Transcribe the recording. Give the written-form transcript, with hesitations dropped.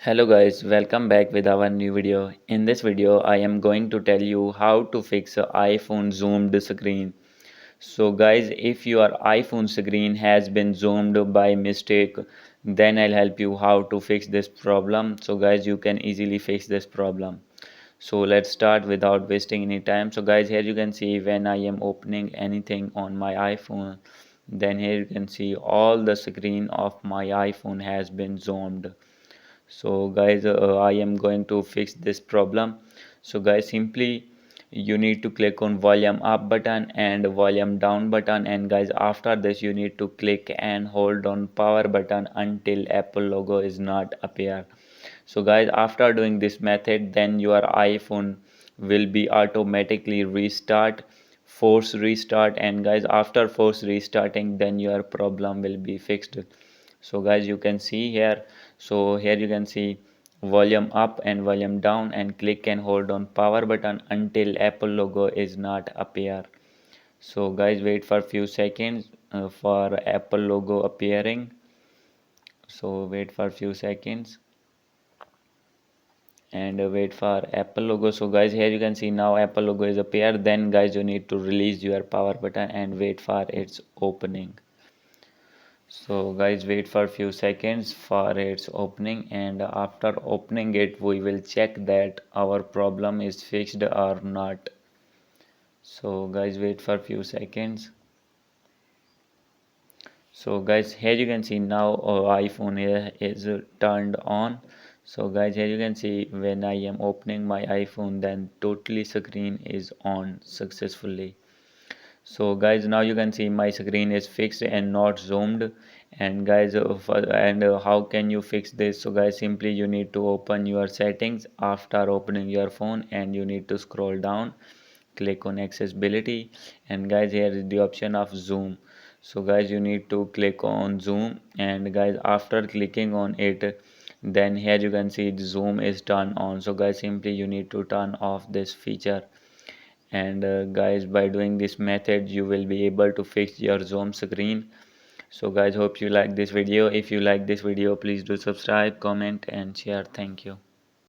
Hello guys, welcome back with our new video. In this video, I am going to tell you how to fix a iPhone zoomed screen. So guys, if your iPhone screen has been zoomed by mistake, then I'll help you how to fix this problem. So guys, you can easily fix this problem. So let's start without wasting any time. So guys, here you can see when I am opening anything on my iPhone, then here you can see all the screen of my iPhone has been zoomed. So guys, I am going to fix this problem. So guys, simply you need to click on volume up button and volume down button, and guys, after this you need to click and hold on power button until Apple logo is not appear. So guys, after doing this method, then your iPhone will be automatically restart, force restart, and guys, after force restarting, then your problem will be fixed. So guys, you can see here, so here you can see volume up and volume down, and click and hold on power button until Apple logo is not appear. So guys, wait for few seconds for Apple logo appearing. So wait for few seconds and wait for Apple logo. So guys, here you can see now Apple logo is appear. Then guys, you need to release your power button and wait for its opening. So guys, wait for a few seconds for its opening, and after opening it we will check that our problem is fixed or not. So guys, wait for a few seconds. So guys, here you can see now our iPhone is turned on. So guys, here you can see when I am opening my iPhone, then totally screen is on successfully. So guys, now you can see my screen is fixed and not zoomed. And guys, how can you fix this? So guys, simply you need to open your settings after opening your phone, and you need to scroll down, click on accessibility, and guys, here is the option of zoom. So guys, you need to click on zoom, and guys, after clicking on it, then here you can see the zoom is turned on. So guys, simply you need to turn off this feature, and guys, by doing this method you will be able to fix your zoom screen. So guys, hope you like this video. If you like this video, please do subscribe, comment and share. Thank you.